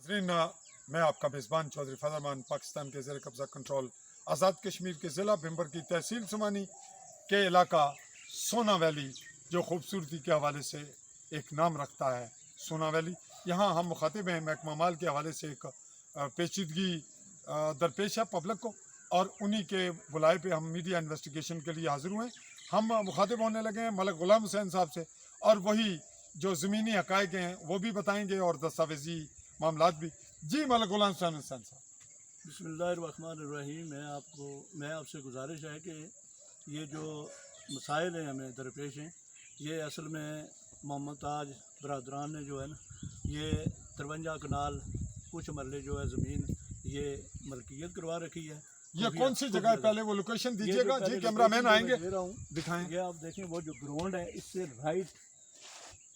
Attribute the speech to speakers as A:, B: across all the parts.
A: ناظرین، میں آپ کا میزبان چودھری فضل الرحمان پاکستان کے زیر قبضہ کنٹرول آزاد کشمیر کے ضلع بھمبر کی تحصیل سماہنی کے علاقہ سونا ویلی، جو خوبصورتی کے حوالے سے ایک نام رکھتا ہے سونا ویلی، یہاں ہم مخاطب ہیں محکمہ مال کے حوالے سے ایک پیچیدگی درپیش ہے پبلک کو، اور انہی کے بلائے پہ ہم میڈیا انویسٹیگیشن کے لیے حاضر ہوئے ہیں۔ ہم مخاطب ہونے لگے ہیں ملک غلام حسین صاحب سے، اور وہی جو زمینی حقائق ہیں وہ بھی بتائیں گے اور دستاویزی معاملات بھی۔ جی ملک غلام حسین صاحب۔
B: بسم اللہ الرحمن الرحیم۔ میں آپ سے گزارش ہے کہ یہ جو مسائل ہیں ہمیں درپیش ہیں، یہ اصل میں محمد تاج برادران نے جو ہے نا، یہ 53 کنال کچھ مرلے جو ہے زمین یہ ملکیت کروا رکھی ہے۔
A: یہ کون سی جگہ ہے؟ پہلے وہ لوکیشن دیجیے گا۔ جی کیمرہ مین آئیں گے، دکھائیں۔
B: یہ آپ دیکھیں، وہ جو گراؤنڈ ہے اس سے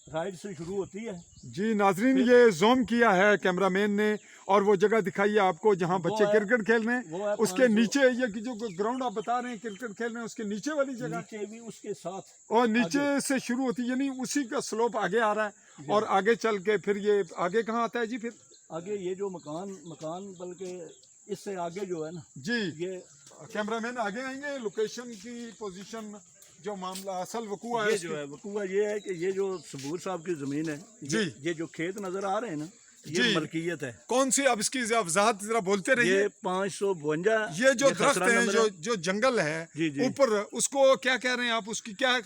B: رائٹ سے شروع ہوتی ہے۔
A: جی ناظرین، یہ زوم کیا ہے کیمرہ مین نے، اور وہ جگہ دکھائی ہے آپ کو جہاں بچے کرکٹ کھیل رہے ہیں، اس کے نیچے یہ جو گراؤنڈ آپ بتا رہے ہیں کرکٹ کھیل رہے ہیں، اس کے نیچے والی جگہ،
B: نیچے بھی اس کے ساتھ،
A: اور نیچے سے شروع ہوتی ہے، یعنی اسی کا سلوپ آگے آ رہا ہے، اور آگے چل کے پھر یہ آگے کہاں آتا ہے جی؟ پھر
B: آگے یہ جو مکان بلکہ اس سے آگے جو ہے نا،
A: جی
B: یہ
A: کیمرہ مین آگے آئیں گے۔ لوکیشن کی پوزیشن، جو معاملہ اصل وقوع ہے،
B: یہ جو ہے وقوع یہ ہے کہ یہ جو صبور صاحب کی زمین ہے،
A: جی
B: یہ جو کھیت نظر آ رہے ہیں نا، یہ
A: جی
B: ملکیت ہے۔
A: کون سی؟ اب اس کی وضاحت ذرا بولتے رہیے۔
B: یہ 552
A: یہ جو درخت
B: خسرہ
A: ہیں،
B: نمبر ہے۔
A: جو جنگل ہے
B: جی جی،
A: اوپر، اس کو کیا کہہ رہے ہیں آپ؟ اس کی کیا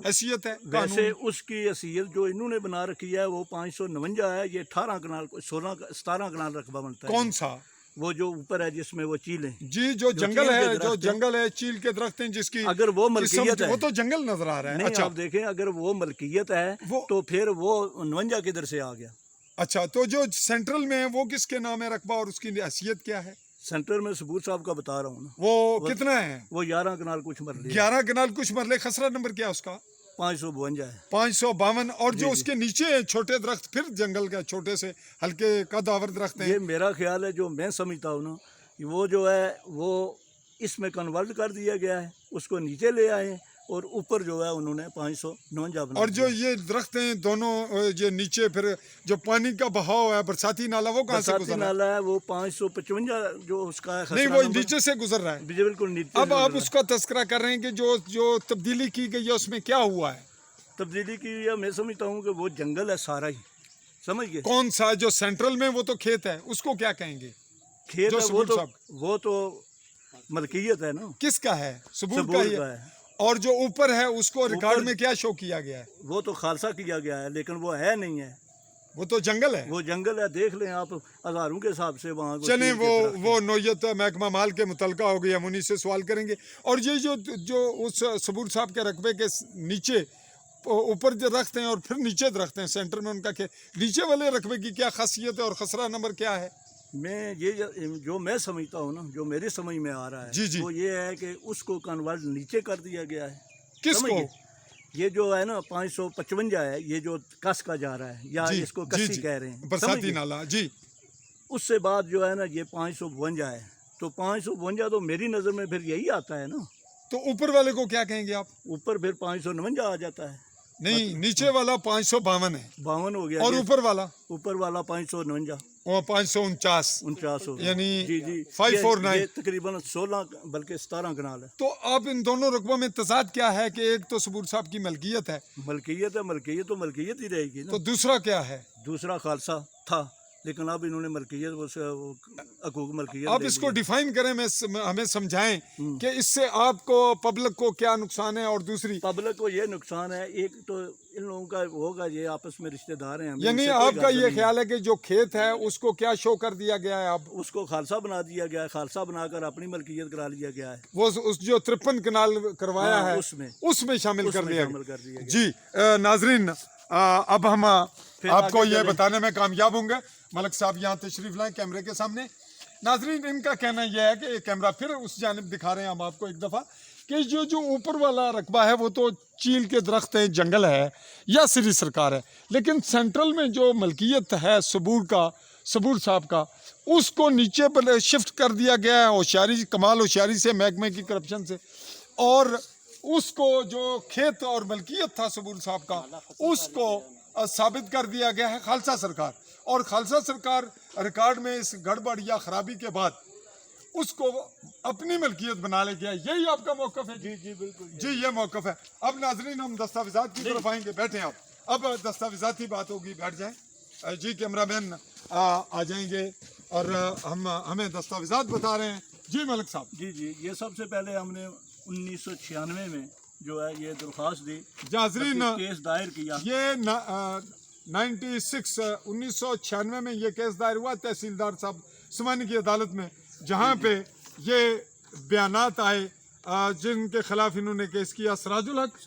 A: حیثیت ہے؟
B: ویسے اس کی حیثیت جو انہوں نے بنا رکھی ہے وہ 549 ہے۔ یہ 18 کنال 17 کنال رقبہ بنتا ہے۔
A: کون سا؟
B: وہ جو اوپر ہے جس میں وہ چیلیں،
A: جی جو جنگل ہے، جو جنگل ہے، چیل کے درخت ہیں جس کی
B: اگر وہ ملکیت ہے،
A: وہ تو جنگل نظر آ رہا ہے۔
B: نہیں
A: اچھا
B: آپ دیکھیں، اگر وہ ملکیت ہے تو پھر وہ 49 کدھر سے آ گیا؟
A: اچھا، تو جو سینٹرل میں ہے وہ کس کے نام ہے رقبہ، اور اس کی حیثیت کیا ہے؟
B: سینٹر میں صبور صاحب کا بتا رہا ہوں نا،
A: وہ کتنا ہے؟
B: وہ 11 کنال کچھ مرلے،
A: 11 کنال کچھ مرلے۔ خسرہ نمبر کیا اس کا؟
B: 552 ہے۔
A: 552۔ اور جو اس کے نیچے ہیں چھوٹے درخت، پھر جنگل کے چھوٹے سے ہلکے قد آور درخت ہیں،
B: یہ میرا خیال ہے، جو میں سمجھتا ہوں نا، وہ جو ہے وہ اس میں کنورٹ کر دیا گیا ہے، اس کو نیچے لے آئے اور اوپر جو ہے انہوں نے 549 بنا۔
A: اور جو یہ درخت ہیں دونوں، یہ نیچے پھر جو پانی کا بہاؤ ہے، برساتی نالا، وہ کہاں سے گزر رہا ہے؟
B: نالا ہے وہ 555 جو اس کا ہے،
A: نہیں وہ نیچے سے گزر رہا ہے۔
B: بالکل نیچے۔
A: اب آپ اس کا تذکرہ کر رہے ہیں کہ جو تبدیلی کی گئی ہے اس میں کیا ہوا ہے؟
B: تبدیلی کی ہے، میں سمجھتا ہوں کہ وہ جنگل ہے سارا ہی، سمجھ گئے؟
A: کون سا؟ جو سینٹرل میں وہ تو کھیت ہے، اس کو کیا کہیں گے؟
B: کھیت ہے، وہ تو ملکیت ہے نا،
A: کس کا ہے؟ صبور کا ہی ہے۔
B: ہے۔
A: اور جو اوپر ہے اس کو ریکارڈ میں کیا شو کیا گیا ہے؟
B: وہ تو خالصہ کیا گیا ہے، لیکن وہ ہے نہیں ہے،
A: وہ تو جنگل ہے۔
B: وہ جنگل ہے، دیکھ لیں آپ ہزاروں کے حساب سے وہاں۔
A: چلیں وہ نوعیت محکمہ مال کے متعلقہ ہو گئی، ہم انہی سے سوال کریں گے۔ اور یہ جو اس صبور صاحب کے رقبے کے نیچے اوپر جو درخت ہیں اور پھر نیچے درخت ہیں، سینٹر میں ان کا نیچے والے رقبے کی کیا خاصیت ہے اور خسرہ نمبر کیا ہے؟
B: میں یہ جو میں سمجھتا ہوں نا، جو میری سمجھ میں آ رہا ہے،
A: جی جی،
B: وہ یہ ہے کہ اس کو کنورٹ نیچے کر دیا گیا ہے۔
A: کس کو؟
B: یہ جو ہے نا 555 ہے، یہ جو کس کا جا رہا ہے، یا اس کو کسی کہہ رہے ہیں،
A: برساتی نالا۔ جی،
B: اس سے بعد جو ہے نا یہ 552 ہے، تو 552 تو میری نظر میں پھر یہی آتا ہے نا۔
A: تو اوپر والے کو کیا کہیں گے آپ؟
B: اوپر پھر 549 آ جاتا ہے۔
A: نہیں، نیچے والا 552 ہے،
B: 52 ہو گیا۔
A: اور اوپر والا
B: 549
A: وہ 549
B: ہو گیا،
A: یعنی
B: جی جی
A: 549۔
B: یہ تقریباً 16 بلکہ 17 کنال ہے۔
A: تو آپ ان دونوں رقبوں میں تضاد کیا ہے کہ ایک تو صبور صاحب کی ملکیت ہے،
B: ملکیت ہے، ملکیت تو ملکیت ہی رہے گی نا۔
A: تو دوسرا کیا ہے؟
B: دوسرا خالصہ تھا، لیکن اب انہوں نے ملکیت حقوق ملکیت۔
A: آپ اس کو ڈیفائن کریں، ہمیں سمجھائیں کہ اس سے آپ کو پبلک کو کیا نقصان ہے، اور دوسری
B: پبلک کو یہ نقصان ہے، ایک تو ان لوگوں کا ہوگا، یہ آپس میں رشتہ دار ہیں،
A: یعنی آپ کا یہ خیال ہے کہ جو کھیت ہے اس کو کیا شو کر دیا گیا ہے؟ اب
B: اس کو خالصہ بنا دیا گیا ہے، خالصہ بنا کر اپنی ملکیت کرا لیا گیا ہے۔
A: وہ اس جو 53 کنال کروایا ہے اس میں شامل کر دیا گیا۔ جی ناظرین، اب ہم آپ کو یہ بتانے میں کامیاب ہوں گے۔ ملک صاحب یہاں تشریف لائیں کیمرے کے سامنے۔ ناظرین، ان کا کہنا یہ ہے کہ کیمرہ پھر اس جانب دکھا رہے ہیں ہم آپ کو ایک دفعہ، کہ جو اوپر والا رقبہ ہے وہ تو چیل کے درخت ہیں، جنگل ہے یا سری سرکار ہے، لیکن سینٹرل میں جو ملکیت ہے صبور صاحب کا، اس کو نیچے شفٹ کر دیا گیا ہے کمال ہوشیاری سے، محکمے کی کرپشن سے، اور اس کو جو کھیت اور ملکیت تھا صبور صاحب کا، اس کو ثابت کر دیا گیا ہے خالصہ سرکار، اور خالصہ سرکار ریکارڈ میں اس گڑبڑ یا خرابی کے بعد اس کو اپنی ملکیت بنا لے گیا. یہی آپ کا موقف ہے؟
B: جی جی بالکل
A: جی یہ موقف ہے. اب ناظرین ہم دستاویزات کی طرف آئیں گے. بیٹھیں آپ. اب دستاویزاتی بات ہوگی, بیٹھ جائیں. جی کیمرہ مین آ جائیں گے اور ہمیں دستاویزات بتا رہے ہیں. جی ملک صاحب.
B: جی جی یہ سب سے پہلے ہم نے 1996 میں جو ہے یہ درخواست دی,
A: ناظرین
B: کیس دائر کیا.
A: یہ 1996 میں یہ کیس دائر ہوا تحصیلدار صاحب سماہنی کی عدالت میں, جہاں پہ یہ بیانات آئے جن کے خلاف انہوں نے کیس کیا. سراج الحق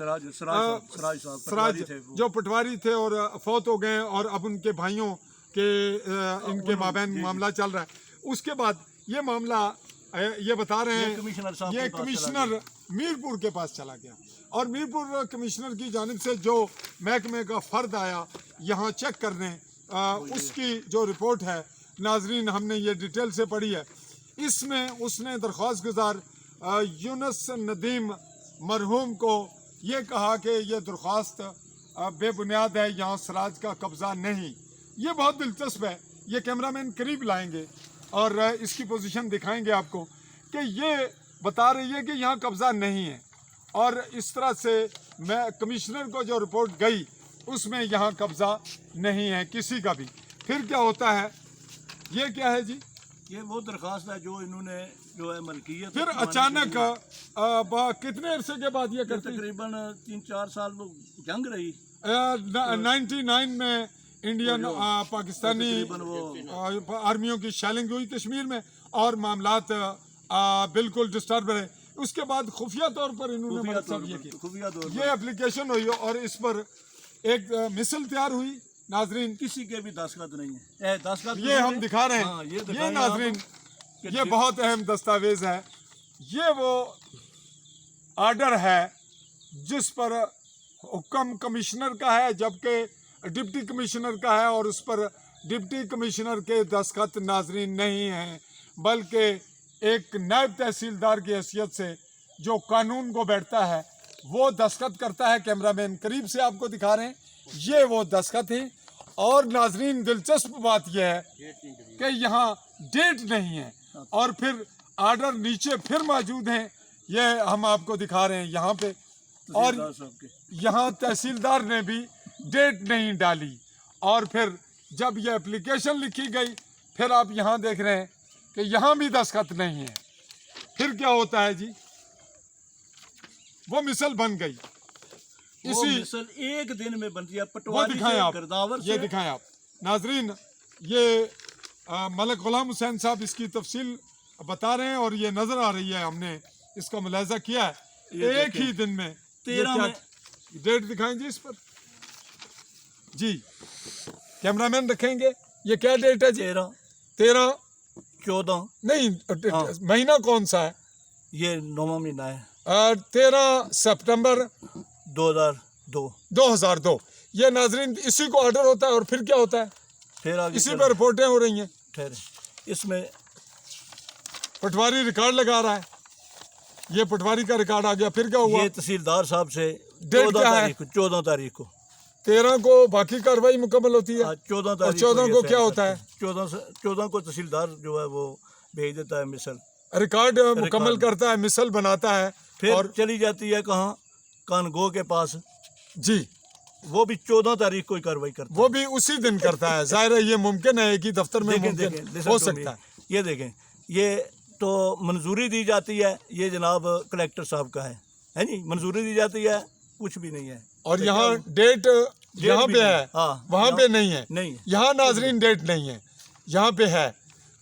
A: سراج جو پٹواری تھے اور فوت ہو گئے, اور اب ان کے بھائیوں کے ان کے مابین معاملہ چل رہا ہے. اس کے بعد یہ معاملہ یہ بتا رہے ہیں یہ کمشنر میرپور کے پاس چلا گیا, اور میرپور کمشنر کی جانب سے جو محکمے کا فرد آیا یہاں چیک کرنے, اس کی جو رپورٹ ہے ناظرین ہم نے یہ ڈیٹیل سے پڑھی ہے. اس میں اس نے درخواست گزار یونس ندیم مرحوم کو یہ کہا کہ یہ درخواست بے بنیاد ہے, یہاں سراج کا قبضہ نہیں. یہ بہت دلچسپ ہے. یہ کیمرہ مین قریب لائیں گے اور اس کی پوزیشن دکھائیں گے آپ کو کہ یہ بتا رہی ہے کہ یہاں قبضہ نہیں ہے, اور اس طرح سے میں کمشنر کو جو رپورٹ گئی اس میں یہاں قبضہ نہیں ہے کسی کا بھی. پھر کیا ہوتا ہے, یہ کیا ہے جی؟
B: یہ وہ درخواست ہے جو انہوں نے جو ہے ملکیت
A: پھر اچانک کتنے عرصے کے بعد یہ کرتے ہیں؟
B: تقریباً 3-4 سال جنگ رہی.
A: 99 میں انڈین پاکستانی آرمیوں کی شیلنگ ہوئی کشمیر میں, اور معاملات بالکل ڈسٹرب رہے. اس کے بعد خفیہ طور پر انہوں نے یہ اپلیکیشن ہوئی اور اس پر ایک مثل تیار ہوئی. ناظرین
B: کسی کے بھی دستخط نہیں ہے, دستخط
A: یہ ہم دکھا رہے ہیں. یہ ناظرین یہ بہت اہم دستاویز ہے. یہ وہ آرڈر ہے جس پر حکم کمشنر کا ہے, جبکہ ڈپٹی کمشنر کا ہے, اور اس پر ڈپٹی کمشنر کے دستخط ناظرین نہیں ہیں, بلکہ ایک نائب تحصیلدار کی حیثیت سے جو قانون کو بیٹھتا ہے وہ دستخط کرتا ہے. کیمرہ مین قریب سے آپ کو دکھا رہے ہیں, یہ وہ دستخط ہیں. اور ناظرین دلچسپ بات یہ ہے کہ یہاں ڈیٹ نہیں ہے, اور پھر آرڈر نیچے پھر موجود ہیں, یہ ہم آپ کو دکھا رہے ہیں یہاں پہ, اور یہاں تحصیلدار نے بھی ڈیٹ نہیں ڈالی. اور پھر جب یہ اپلیکیشن لکھی گئی پھر آپ یہاں دیکھ رہے ہیں کہ یہاں بھی دستخط نہیں ہے. پھر کیا ہوتا ہے جی؟ وہ مثل بن گئی.
B: اسی مثل ایک دن میں بنتی ہے.
A: وہ دکھائیں آپ, یہ دکھائیں آپ. ناظرین یہ ملک غلام حسین صاحب اس کی تفصیل بتا رہے ہیں, اور یہ نظر آ رہی ہے, ہم نے اس کا ملاحظہ کیا ہے. ایک ہی دن میں
B: 13
A: ڈیٹ دکھائیں جی اس پر. جی کیمرہ مین رکھیں گے. یہ کیا ڈیٹ ہے جی؟ 13
B: 14
A: نہیں, مہینہ کون سا ہے؟
B: یہ 9واں مہینہ ہے.
A: 13 سپٹمبر
B: 2002.
A: یہ ناظرین اسی کو آرڈر ہوتا ہے, اور پھر کیا ہوتا ہے؟
B: پھر
A: اسی پر رپورٹیں ہو رہی ہیں.
B: اس میں
A: پٹواری ریکارڈ لگا رہا ہے. یہ پٹواری کا ریکارڈ آ گیا. پھر کیا ہوا؟
B: یہ تحصیلدار صاحب سے 14 تاریخ کو
A: 13 کو باقی کاروائی مکمل ہوتی ہے. 14 کو کیا ہوتا ہے؟
B: 14 کو تحصیلدار جو ہے وہ بھیج دیتا ہے مثل,
A: ریکارڈ مکمل کرتا ہے, مثل بناتا ہے,
B: پھر چلی جاتی ہے کہاں؟ کانگو کے پاس.
A: جی
B: وہ بھی 14 تاریخ کو کاروائی کرتا ہے.
A: وہ بھی اسی دن کرتا ہے. ظاہر ہے یہ ممکن ہے کہ دفتر میں ہو سکتا ہے.
B: یہ دیکھیں, یہ تو منظوری دی جاتی ہے, یہ جناب کلیکٹر صاحب کا ہے جی, منظوری دی جاتی ہے, کچھ بھی نہیں ہے.
A: اور یہاں ڈیٹ یہاں پہ ہے, وہاں پہ نہیں ہے. یہاں ناظرین ڈیٹ نہیں ہے, یہاں پہ ہے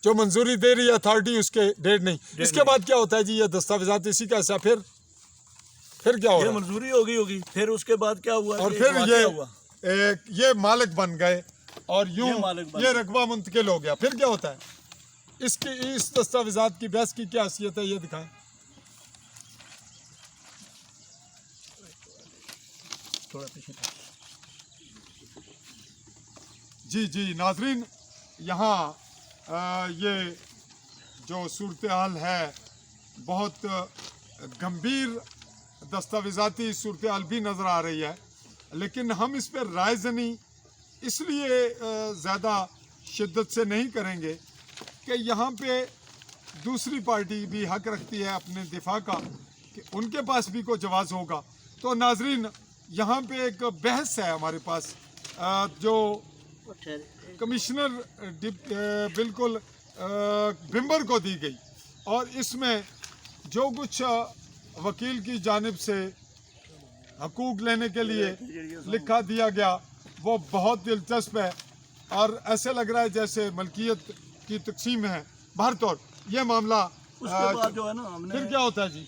A: جو منظوری دے رہی ہے اتھارٹی, اس کے ڈیٹ نہیں. اس کے بعد کیا ہوتا ہے جی؟ یہ دستاویزات اسی کا ایسا. پھر کیا ہوا؟
B: یہ منظوری ہوگی. پھر اس کے بعد کیا ہوا؟
A: اور پھر یہ مالک بن گئے, اور یوں یہ رقبہ منتقل ہو گیا. پھر کیا ہوتا ہے؟ اس دستاویزات کی بحث کی کیا حیثیت ہے, یہ دکھائیں.
B: تھوڑا پیچھے.
A: جی ناظرین یہاں یہ جو صورتحال ہے بہت گمبھیر دستاویزاتی صورتحال بھی نظر آ رہی ہے, لیکن ہم اس پہ رائے زنی اس لیے زیادہ شدت سے نہیں کریں گے کہ یہاں پہ دوسری پارٹی بھی حق رکھتی ہے اپنے دفاع کا کہ ان کے پاس بھی کوئی جواز ہوگا. تو ناظرین یہاں پہ ایک بحث ہے ہمارے پاس جو کمشنر بالکل بمبر کو دی گئی، اور اس میں جو کچھ وکیل کی جانب سے حقوق لینے کے لیے لکھا دیا گیا وہ بہت دلچسپ ہے، اور ایسے لگ رہا ہے جیسے ملکیت کی تقسیم ہے. بہر طور یہ معاملہ
B: اس کے بعد جو ہے نا ہم نے
A: پھر کیا ہوتا ہے جی؟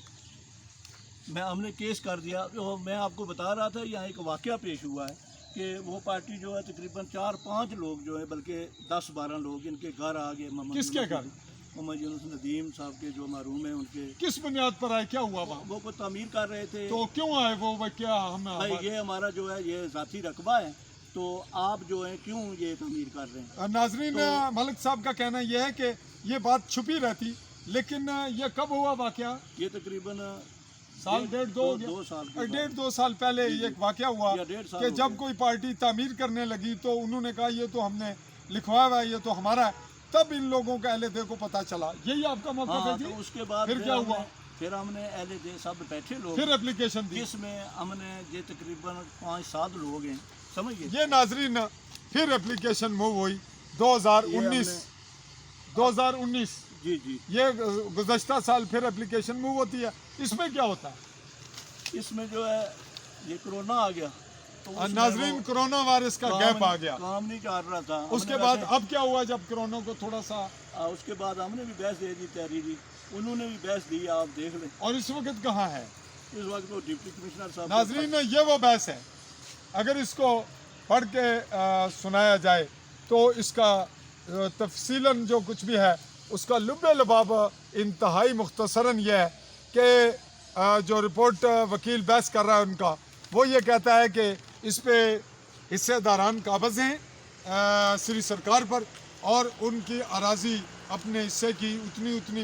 B: ہم نے کیس کر دیا. میں آپ کو بتا رہا تھا یہاں ایک واقعہ پیش ہوا ہے کہ وہ پارٹی جو ہے تقریباً 4-5 لوگ جو ہے بلکہ 10-12 لوگ ان کے گھر آ گئے.
A: کس کے گھر؟
B: محمد یونس ندیم صاحب کے جو محروم ہیں ان کے.
A: کس بنیاد پر آئے؟ کیا ہوا وہاں؟
B: وہ کوئی تعمیر کر رہے تھے.
A: تو کیوں آئے وہ کیا ہم
B: بھائی یہ ہمارا جو ہے یہ ذاتی رقبہ ہے تو آپ جو ہیں کیوں یہ تعمیر کر رہے ہیں؟
A: ناظرین ملک صاحب کا کہنا یہ ہے کہ یہ بات چھپی رہتی، لیکن یہ کب ہوا واقعہ؟
B: یہ تقریباً
A: سال ڈیڑھ دو سال پہلے یہ ایک واقعہ ہوا کہ جب کوئی پارٹی تعمیر کرنے لگی تو انہوں نے کہا یہ تو ہم نے لکھوایا ہوا ہے، یہ تو ہمارا ہے. تب ان لوگوں کا اہل دے کو پتہ چلا. یہی آپ کا موقف ہے جی؟
B: اس کے بعد
A: پھر کیا ہوا؟
B: پھر ہم نے اہل دے سب بیٹھے لوگ
A: پھر اپلیکیشن دی،
B: جس میں ہم نے یہ تقریباً 5-7 لوگ ہیں سمجھئے.
A: یہ ناظرین پھر اپلیکیشن موو ہوئی 2019
B: جی جی
A: یہ گزشتہ سال پھر اپلیکیشن موو ہوتی ہے. اس میں کیا ہوتا ہے؟
B: اس میں جو ہے یہ کرونا آ گیا تو
A: ناظرین کرونا وائرس کا گیپ آ گیا،
B: کام نہیں کر رہا تھا.
A: اس کے بعد اب کیا ہوا جب کرونا کو تھوڑا سا
B: اس کے بعد ہم نے بھی بحث دے دی تحریری، انہوں نے بھی بحث دی، آپ دیکھ لیں.
A: اور اس وقت کہاں ہے
B: اس وقت وہ ڈپٹی کمشنر صاحب.
A: ناظرین یہ وہ بحث ہے، اگر اس کو پڑھ کے سنایا جائے تو اس کا تفصیلاً جو کچھ بھی ہے اس کا لب لباب انتہائی مختصراً یہ ہے کہ جو رپورٹ وکیل بحث کر رہا ہے ان کا وہ یہ کہتا ہے کہ اس پہ حصے داران قابض ہیں سری سرکار پر، اور ان کی اراضی اپنے حصے کی اتنی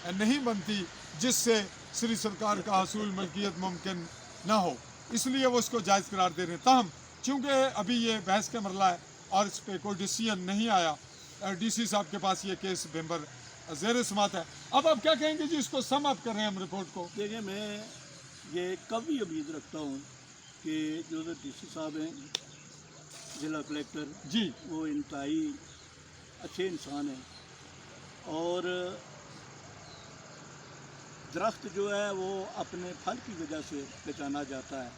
A: نہیں بنتی جس سے سری سرکار کا حصول ملکیت ممکن نہ ہو، اس لیے وہ اس کو جائز قرار دے رہے ہیں. تاہم چونکہ ابھی یہ بحث کا مرحلہ ہے اور اس پہ کوئی ڈیسیژن نہیں آیا، ڈی سی صاحب کے پاس یہ کیس بمبر زیر سماعت ہے. اب آپ کیا کہیں گے جی؟ اس کو سم اپ کر رہے ہیں ہم رپورٹ کو.
B: دیکھیں میں یہ کبھی امید رکھتا ہوں کہ جو ڈی سی صاحب ہیں ضلع کلیکٹر
A: جی
B: وہ انتہائی اچھے انسان ہیں، اور درخت جو ہے وہ اپنے پھل کی وجہ سے پہچانا جاتا ہے،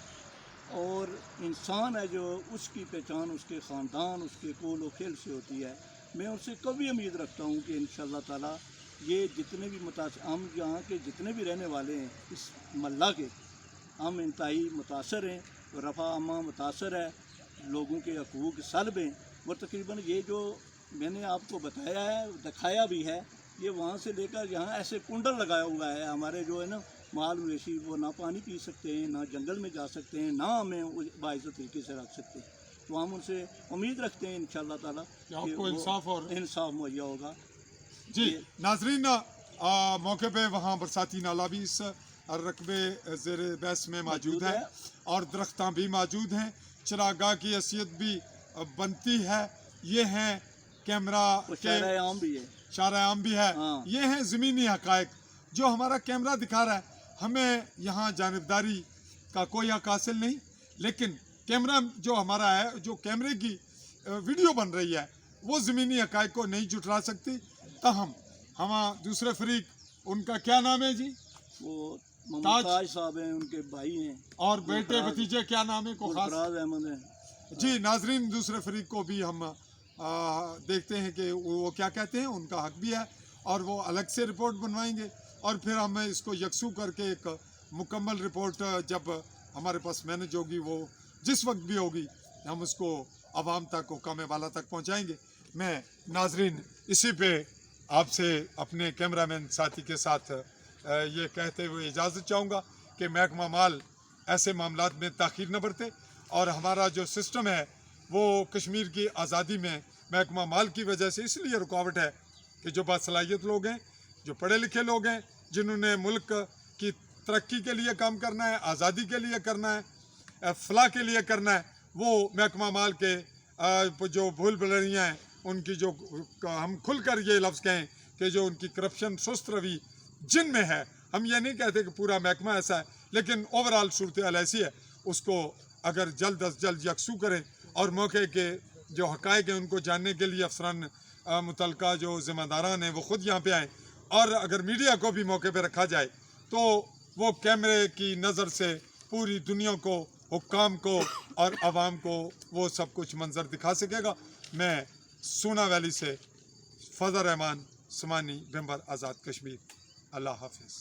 B: اور انسان ہے جو اس کی پہچان اس کے خاندان اس کے کول و کھیل سے ہوتی ہے. میں ان سے کبھی امید رکھتا ہوں کہ انشاءاللہ تعالیٰ یہ جتنے بھی ہم یہاں کے جتنے بھی رہنے والے ہیں اس محلہ کے، ہم انتہائی متاثر ہیں، رفع عامہ متاثر ہے، لوگوں کے حقوق سلب ہیں. اور تقریباً یہ جو میں نے آپ کو بتایا ہے دکھایا بھی ہے، یہ وہاں سے لے کر یہاں ایسے کنڈل لگایا ہوا ہے. ہمارے جو ہے نا مال مویشی وہ نہ پانی پی سکتے ہیں، نہ جنگل میں جا سکتے ہیں، نہ ہمیں باعزت طریقے سے رکھ سکتے ہیں. تو ہم ان سے امید رکھتے ہیں انشاءاللہ تعالیٰ
A: آپ کو
B: انصاف مہیا ہوگا.
A: جی ناظرین موقع پہ وہاں برساتی نالا بھی اس رقبے زیر بحث میں موجود ہے، اور درختاں بھی موجود ہیں، چراگاہ کی حیثیت بھی بنتی ہے. یہ ہیں کیمرہ
B: شارع عام بھی ہے،
A: شارع عام بھی ہے. یہ ہیں زمینی حقائق جو ہمارا کیمرہ دکھا رہا ہے. ہمیں یہاں جانبداری کا کوئی حق حاصل نہیں، لیکن کیمرہ جو ہمارا ہے، جو کیمرے کی ویڈیو بن رہی ہے وہ زمینی حقائق کو نہیں جھٹلا سکتی. تاہم ہم دوسرے فریق ان کا کیا نام ہے جی؟
B: وہ تاج صاحب ہیں، ان کے بھائی ہیں،
A: اور بیٹے بھتیجے کیا نام ہے کو خاص
B: احمد ہیں.
A: جی ناظرین دوسرے فریق کو بھی ہم دیکھتے ہیں کہ وہ کیا کہتے ہیں. ان کا حق بھی ہے اور وہ الگ سے رپورٹ بنوائیں گے، اور پھر ہم اس کو یکسو کر کے ایک مکمل رپورٹ جب ہمارے پاس مینج ہوگی، وہ جس وقت بھی ہوگی، ہم اس کو عوام تک حکام والا تک پہنچائیں گے. میں ناظرین اسی پہ آپ سے اپنے کیمرہ مین ساتھی کے ساتھ یہ کہتے ہوئے اجازت چاہوں گا کہ محکمہ مال ایسے معاملات میں تاخیر نہ برتے، اور ہمارا جو سسٹم ہے وہ کشمیر کی آزادی میں محکمہ مال کی وجہ سے اس لیے رکاوٹ ہے کہ جو باصلاحیت لوگ ہیں، جو پڑھے لکھے لوگ ہیں، جنہوں نے ملک کی ترقی کے لیے کام کرنا ہے، آزادی کے لیے کرنا ہے، فلاح کے لیے کرنا ہے، وہ محکمہ مال کے جو بھول بھلائیاں ہیں ان کی جو ہم کھل کر یہ لفظ کہیں کہ جو ان کی کرپشن سست روی جن میں ہے، ہم یہ نہیں کہتے کہ پورا محکمہ ایسا ہے، لیکن اوورآل صورتحال ایسی ہے، اس کو اگر جلد از جلد یکسو کریں اور موقع کے جو حقائق ہیں ان کو جاننے کے لیے افسران متعلقہ جو ذمہ داران ہیں وہ خود یہاں پہ آئیں، اور اگر میڈیا کو بھی موقع پہ رکھا جائے تو وہ کیمرے کی نظر سے پوری دنیا کو، حکام کو اور عوام کو وہ سب کچھ منظر دکھا سکے گا۔ میں سونا ویلی سے فضل رحمان، سماہنی، بمبر، آزاد کشمیر۔ اللہ حافظ۔